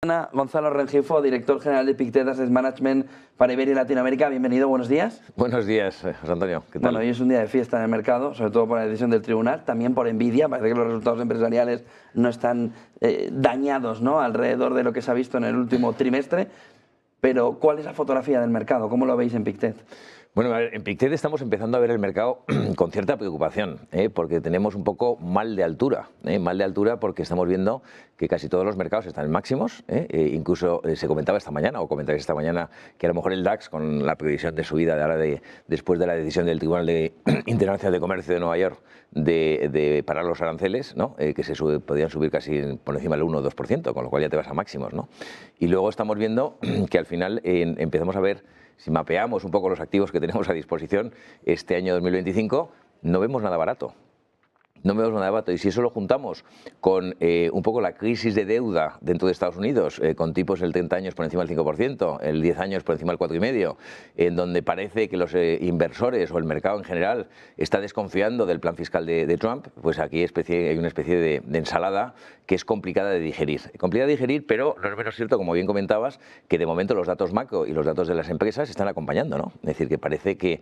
Gonzalo Rengifo, director general de Pictet Asset Management para Iberia y Latinoamérica. Bienvenido, buenos días. Buenos días, José Antonio. ¿Qué tal? Bueno, hoy es un día de fiesta en el mercado, sobre todo por la decisión del tribunal, también por envidia. Parece que los resultados empresariales no están dañados, ¿no?, alrededor de lo que se ha visto en el último trimestre. Pero, ¿cuál es la fotografía del mercado? ¿Cómo lo veis en Pictet? Bueno, a ver, en Pictet estamos empezando a ver el mercado con cierta preocupación, porque tenemos un poco mal de altura. Mal de altura porque estamos viendo que casi todos los mercados están en máximos. Incluso se comentaba esta mañana, o comentáis esta mañana, que a lo mejor el DAX, con la previsión de subida de ahora después de la decisión del Tribunal Internacional de Comercio de Nueva York de parar los aranceles, ¿no?, que podían subir casi por encima del 1 o 2%, con lo cual ya te vas a máximos, ¿no? Y luego estamos viendo que al final empezamos a ver, si mapeamos un poco los activos que tenemos a disposición este año 2025, no vemos nada barato. No vemos nada barato. Y si eso lo juntamos con un poco la crisis de deuda dentro de Estados Unidos, con tipos el 30 años por encima del 5%, el 10 años por encima del 4,5%, en donde parece que los inversores o el mercado en general está desconfiando del plan fiscal de Trump, pues aquí hay una especie de ensalada que es complicada de digerir. Complicada de digerir, pero no es menos cierto, como bien comentabas, que de momento los datos macro y los datos de las empresas están acompañando, ¿no? Es decir, que parece que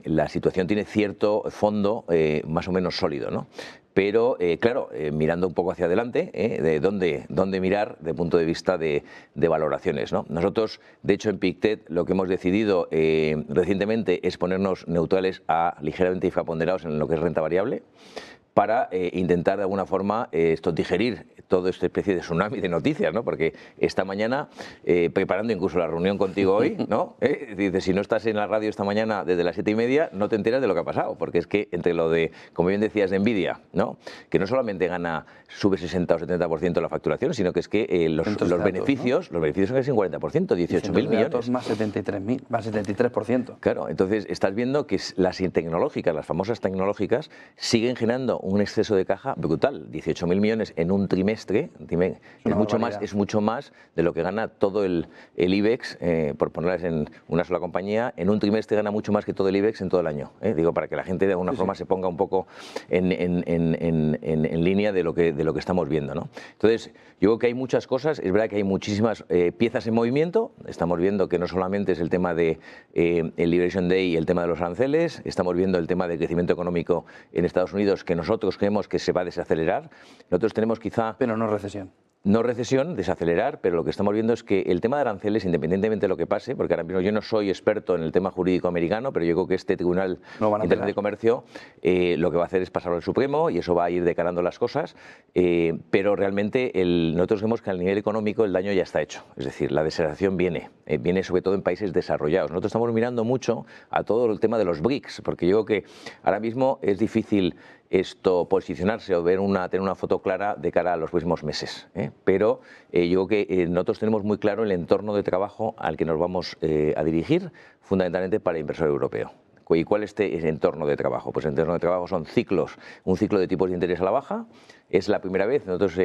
la situación tiene cierto fondo más o menos sólido, ¿no? Pero, claro, mirando un poco hacia adelante, de dónde mirar desde el punto de vista de valoraciones, ¿no? Nosotros, de hecho, en Pictet lo que hemos decidido recientemente es ponernos neutrales a ligeramente infraponderados en lo que es renta variable, para intentar de alguna forma digerir toda esta especie de tsunami de noticias, ¿no? Porque esta mañana, preparando incluso la reunión contigo hoy, ¿no? Dices, si no estás en la radio esta mañana desde las 7:30, no te enteras de lo que ha pasado, porque es que entre lo de, como bien decías, de Nvidia, ¿no?, que no solamente sube 60 o 70% la facturación, sino que es que los beneficios, ¿no?, los beneficios son casi un 40%, 18.000 millones. Más 73.000, más 73%. Claro, entonces estás viendo que las tecnológicas, las famosas tecnológicas, siguen generando un exceso de caja brutal. 18.000 millones en un trimestre, es mucho más de lo que gana todo el IBEX, por ponerlas en una sola compañía. En un trimestre gana mucho más que todo el IBEX en todo el año. Digo, para que la gente de alguna forma se ponga un poco en línea de lo que estamos viendo, ¿no? Entonces, yo creo que hay muchas cosas. Es verdad que hay muchísimas piezas en movimiento. Estamos viendo que no solamente es el tema de el Liberation Day y el tema de los aranceles. Estamos viendo el tema del crecimiento económico en Estados Unidos, que nosotros creemos que se va a desacelerar. Nosotros tenemos quizá... Pero no recesión. No recesión, desacelerar, pero lo que estamos viendo es que el tema de aranceles, independientemente de lo que pase, porque ahora mismo yo no soy experto en el tema jurídico americano, pero yo creo que este Tribunal Internacional de Comercio lo que va a hacer es pasarlo al Supremo y eso va a ir decalando las cosas, pero realmente nosotros vemos que al nivel económico el daño ya está hecho, es decir, la desaceleración viene sobre todo en países desarrollados. Nosotros estamos mirando mucho a todo el tema de los BRICS, porque yo creo que ahora mismo es difícil posicionarse o tener una foto clara de cara a los próximos meses, pero yo creo que nosotros tenemos muy claro el entorno de trabajo al que nos vamos a dirigir, fundamentalmente para el inversor europeo. ¿Y cuál es ese entorno de trabajo? Pues el entorno de trabajo son ciclos, un ciclo de tipos de interés a la baja. Es la primera vez, nosotros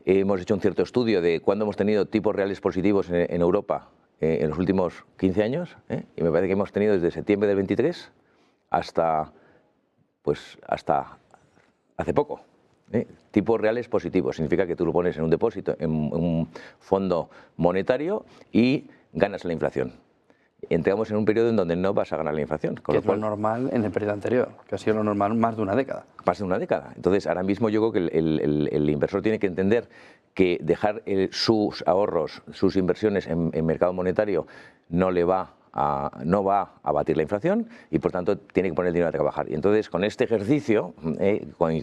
hemos hecho un cierto estudio de cuándo hemos tenido tipos reales positivos en Europa en los últimos 15 años, y me parece que hemos tenido desde septiembre del 23 hasta hace poco. Tipos reales positivos significa que tú lo pones en un depósito, en un fondo monetario y ganas la inflación. Entramos en un periodo en donde no vas a ganar la inflación. Que es lo normal en el periodo anterior, que ha sido lo normal más de una década. Más de una década. Entonces, ahora mismo yo creo que el inversor tiene que entender que dejar sus ahorros, sus inversiones en mercado monetario no va a batir la inflación y por tanto tiene que poner el dinero a trabajar. Y entonces con este ejercicio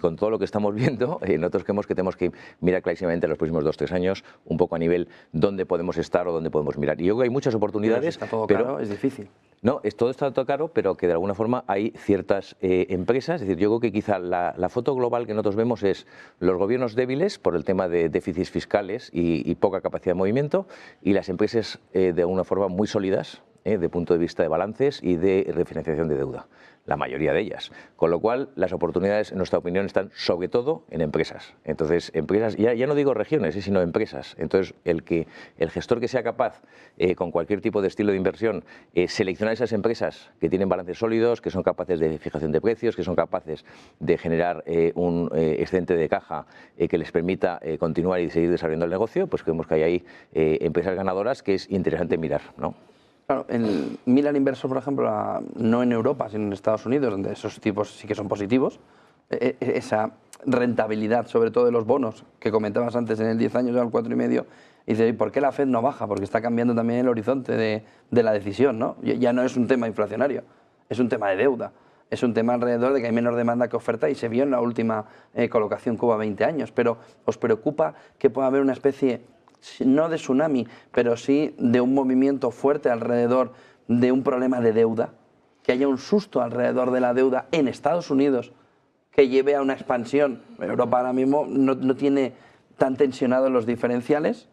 con todo lo que estamos viendo, nosotros creemos que tenemos que mirar clarísimamente en los próximos 2 o 3 años un poco a nivel dónde podemos estar o dónde podemos mirar. Y yo creo que hay muchas oportunidades. Pero si está todo caro, es difícil. No, todo está todo caro, pero que de alguna forma hay ciertas empresas. Es decir, yo creo que quizá la foto global que nosotros vemos es los gobiernos débiles por el tema de déficits fiscales y poca capacidad de movimiento, y las empresas de alguna forma muy sólidas, de punto de vista de balances y de refinanciación de deuda, la mayoría de ellas. Con lo cual, las oportunidades, en nuestra opinión, están sobre todo en empresas. Entonces, empresas, ya no digo regiones, sino empresas. Entonces, el gestor que sea capaz, con cualquier tipo de estilo de inversión, seleccionar esas empresas que tienen balances sólidos, que son capaces de fijación de precios, que son capaces de generar un excedente de caja que les permita continuar y seguir desarrollando el negocio, pues creemos que hay ahí empresas ganadoras que es interesante mirar, ¿no? Claro, el Milan Inversor, por ejemplo, no en Europa, sino en Estados Unidos, donde esos tipos sí que son positivos, esa rentabilidad, sobre todo de los bonos, que comentabas antes en el 10 años al 4,5, y dice, ¿por qué la Fed no baja? Porque está cambiando también el horizonte de la decisión, ¿no? Ya no es un tema inflacionario, es un tema de deuda. Es un tema alrededor de que hay menor demanda que oferta y se vio en la última colocación que hubo a 20 años. Pero ¿os preocupa que pueda haber una especie, no de tsunami, pero sí de un movimiento fuerte alrededor de un problema de deuda? Que haya un susto alrededor de la deuda en Estados Unidos que lleve a una expansión. Europa ahora mismo no tiene tan tensionados los diferenciales.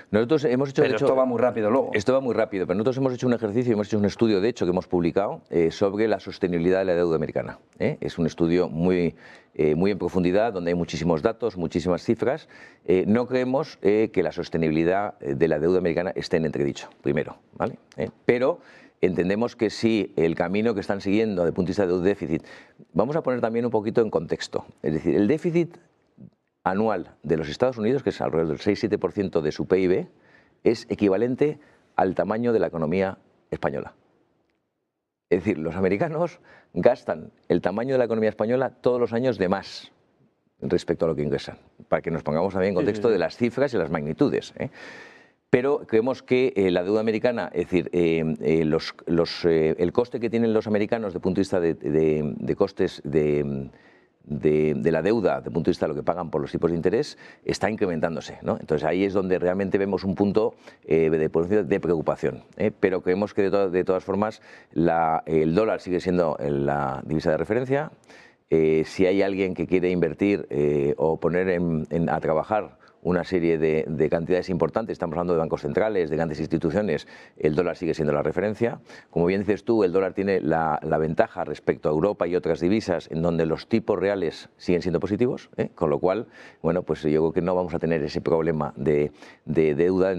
Nosotros hemos hecho, pero esto va muy rápido luego. Esto va muy rápido, pero nosotros hemos hecho un ejercicio, hemos hecho un estudio, de hecho, que hemos publicado sobre la sostenibilidad de la deuda americana. Es un estudio muy en profundidad, donde hay muchísimos datos, muchísimas cifras. No creemos que la sostenibilidad de la deuda americana esté en entredicho, primero, ¿vale? Pero entendemos que sí, el camino que están siguiendo desde el punto de vista de déficit, vamos a poner también un poquito en contexto. Es decir, el déficit anual de los Estados Unidos, que es alrededor del 6-7% de su PIB, es equivalente al tamaño de la economía española. Es decir, los americanos gastan el tamaño de la economía española todos los años de más respecto a lo que ingresan, para que nos pongamos también en contexto de las cifras y las magnitudes. Pero creemos que la deuda americana, es decir, el coste que tienen los americanos desde el punto de vista de costes de la deuda, desde el punto de vista de lo que pagan por los tipos de interés, está incrementándose, ¿no? Entonces ahí es donde realmente vemos un punto de preocupación. Pero creemos que de todas formas el dólar sigue siendo la divisa de referencia. Si hay alguien que quiere invertir o poner a trabajar una serie de cantidades importantes, estamos hablando de bancos centrales, de grandes instituciones, el dólar sigue siendo la referencia. Como bien dices tú, el dólar tiene la ventaja respecto a Europa y otras divisas en donde los tipos reales siguen siendo positivos, con lo cual, bueno, pues yo creo que no vamos a tener ese problema de deuda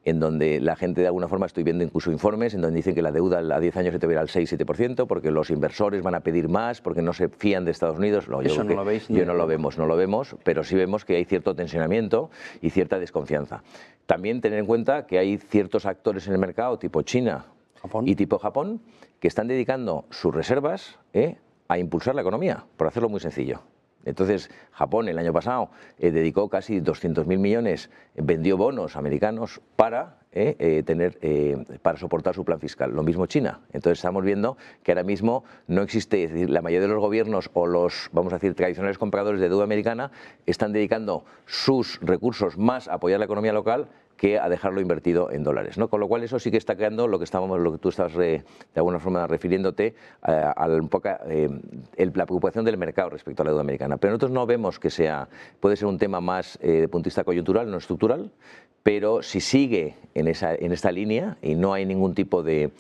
en donde la gente, de alguna forma, estoy viendo incluso informes en donde dicen que la deuda a 10 años se te verá al 6-7% porque los inversores van a pedir más, porque no se fían de Estados Unidos. No, Eso no lo veis. Yo no lo vemos, pero sí vemos que hay cierto tensionamiento y cierta desconfianza. También tener en cuenta que hay ciertos actores en el mercado, tipo China y tipo Japón, que están dedicando sus reservas a impulsar la economía, por hacerlo muy sencillo. Entonces, Japón el año pasado dedicó casi 200.000 millones, vendió bonos americanos para soportar su plan fiscal. Lo mismo China. Entonces, estamos viendo que ahora mismo no existe, es decir, la mayoría de los gobiernos o los, vamos a decir, tradicionales compradores de deuda americana están dedicando sus recursos más a apoyar la economía local que a dejarlo invertido en dólares, ¿no? Con lo cual eso sí que está creando lo que tú estabas de alguna forma refiriéndote a un poco la preocupación del mercado respecto a la deuda americana. Pero nosotros no vemos que puede ser un tema más de punto de vista coyuntural, no estructural, pero si sigue en esta línea y no hay ningún tipo de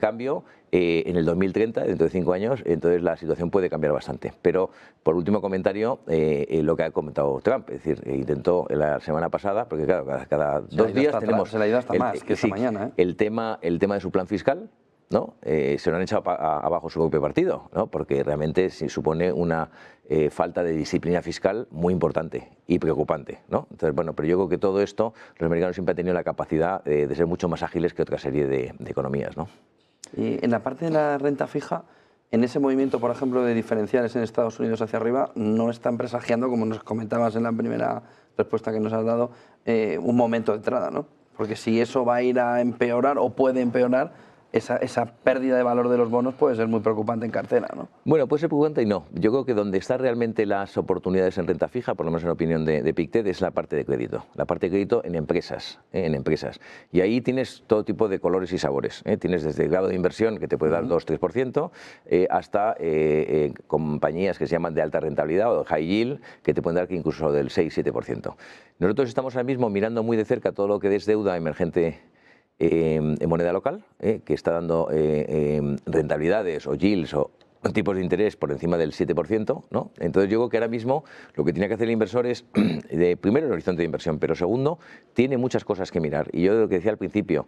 cambio, en el 2030, dentro de 5 años, entonces la situación puede cambiar bastante. Pero, por último comentario, lo que ha comentado Trump, es decir, intentó la semana pasada, porque claro, cada 2 días tenemos... Se le ha ido hasta más que esta mañana. El tema de su plan fiscal, ¿no? Se lo han echado abajo su propio partido, ¿no? Porque realmente supone una falta de disciplina fiscal muy importante y preocupante, ¿no? Entonces, bueno, pero yo creo que todo esto, los americanos siempre han tenido la capacidad de ser mucho más ágiles que otra serie de economías, ¿no? Y en la parte de la renta fija, en ese movimiento, por ejemplo, de diferenciales en Estados Unidos hacia arriba, no están presagiando, como nos comentabas en la primera respuesta que nos has dado, un momento de entrada, ¿no? Porque si eso va a ir a empeorar o puede empeorar, esa pérdida de valor de los bonos puede ser muy preocupante en cartera, ¿no? Bueno, puede ser preocupante y no. Yo creo que donde están realmente las oportunidades en renta fija, por lo menos en opinión de Pictet, es la parte de crédito. La parte de crédito en empresas, Y ahí tienes todo tipo de colores y sabores. Tienes desde el grado de inversión, que te puede dar 2-3%, hasta compañías que se llaman de alta rentabilidad o de high yield, que te pueden dar que incluso del 6-7%. Nosotros estamos ahora mismo mirando muy de cerca todo lo que es deuda emergente en moneda local, que está dando rentabilidades o yields o tipos de interés por encima del 7%, ¿no? Entonces yo creo que ahora mismo lo que tiene que hacer el inversor es, primero, el horizonte de inversión, pero segundo, tiene muchas cosas que mirar. Y yo lo que decía al principio,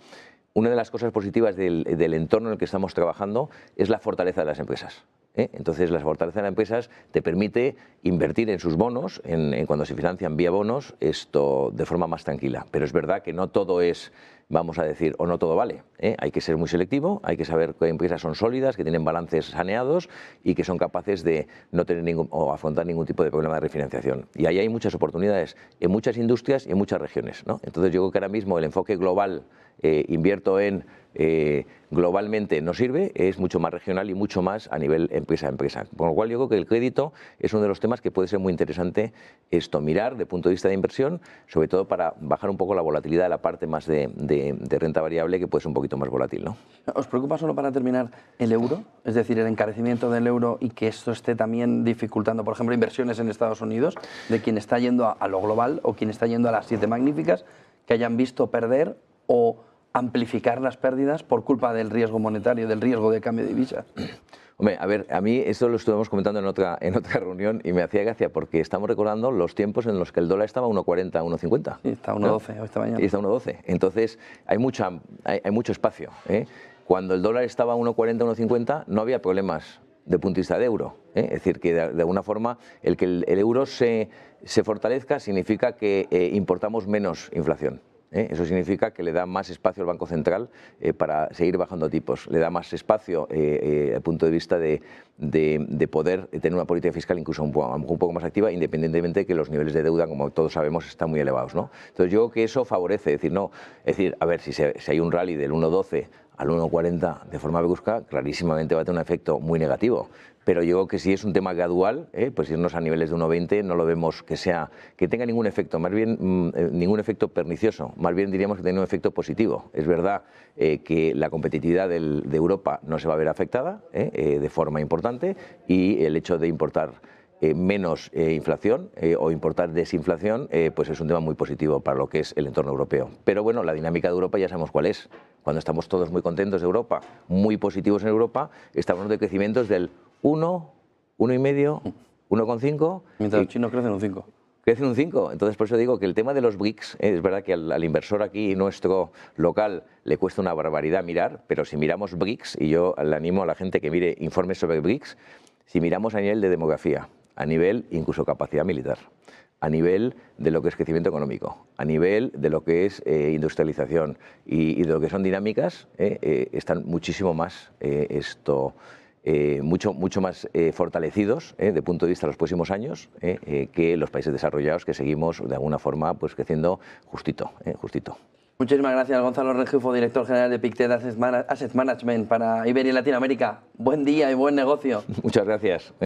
una de las cosas positivas del entorno en el que estamos trabajando es la fortaleza de las empresas. Entonces, la fortaleza de las empresas te permite invertir en sus bonos, cuando se financian vía bonos, esto de forma más tranquila. Pero es verdad que no todo es, vamos a decir, o no todo vale. Hay que ser muy selectivo, hay que saber qué empresas son sólidas, que tienen balances saneados y que son capaces de no tener o afrontar ningún tipo de problema de refinanciación. Y ahí hay muchas oportunidades en muchas industrias y en muchas regiones, ¿no? Entonces, yo creo que ahora mismo el enfoque global, invierto en globalmente, no sirve, es mucho más regional y mucho más a nivel empresa a empresa. Con lo cual yo creo que el crédito es uno de los temas que puede ser muy interesante mirar de punto de vista de inversión, sobre todo para bajar un poco la volatilidad de la parte más de renta variable, que puede ser un poquito más volátil, ¿no? ¿Os preocupa, solo para terminar, el euro? Es decir, el encarecimiento del euro y que esto esté también dificultando, por ejemplo, inversiones en Estados Unidos, de quien está yendo a lo global o quien está yendo a las 7 magníficas, que hayan visto perder o amplificar las pérdidas por culpa del riesgo monetario, del riesgo de cambio de divisa? Hombre, a ver, a mí esto lo estuvimos comentando en otra reunión y me hacía gracia porque estamos recordando los tiempos en los que el dólar estaba a 1,40, 1,50. Sí, está a 1,12 esta mañana. Y está a 1,12. Entonces, hay mucho espacio. Cuando el dólar estaba a 1,40, 1,50, no había problemas de punto de vista de euro. Es decir, que de alguna forma el que el euro se fortalezca significa que importamos menos inflación. Eso significa que le da más espacio al Banco Central para seguir bajando tipos, le da más espacio al punto de vista de poder tener una política fiscal incluso a lo mejor un poco más activa, independientemente de que los niveles de deuda, como todos sabemos, están muy elevados, ¿no? Entonces yo creo que eso favorece, a ver, si hay un rally del 1,12 al 1,40 de forma brusca, clarísimamente va a tener un efecto muy negativo. Pero yo creo que si es un tema gradual, pues irnos a niveles de 1,20 no lo vemos que tenga ningún efecto, más bien ningún efecto pernicioso, más bien diríamos que tiene un efecto positivo. Es verdad que la competitividad de Europa no se va a ver afectada de forma importante, y el hecho de importar menos inflación o importar desinflación, pues es un tema muy positivo para lo que es el entorno europeo. Pero bueno, la dinámica de Europa ya sabemos cuál es. Cuando estamos todos muy contentos de Europa, muy positivos en Europa, estamos de crecimientos del 1, 1,5, 1,5. Mientras los chinos crecen un 5. Crecen un 5. Entonces, por eso digo que el tema de los BRICS, es verdad que al inversor aquí nuestro local le cuesta una barbaridad mirar, pero si miramos BRICS, y yo le animo a la gente que mire informes sobre BRICS, si miramos a nivel de demografía, a nivel incluso capacidad militar, a nivel de lo que es crecimiento económico, a nivel de lo que es industrialización y de lo que son dinámicas, están muchísimo más mucho más fortalecidos de punto de vista de los próximos años que los países desarrollados, que seguimos de alguna forma pues creciendo justito. Muchísimas gracias, Gonzalo Rengifo, director general de Pictet Asset Management para Iberia y Latinoamérica. Buen día y buen negocio. Muchas gracias.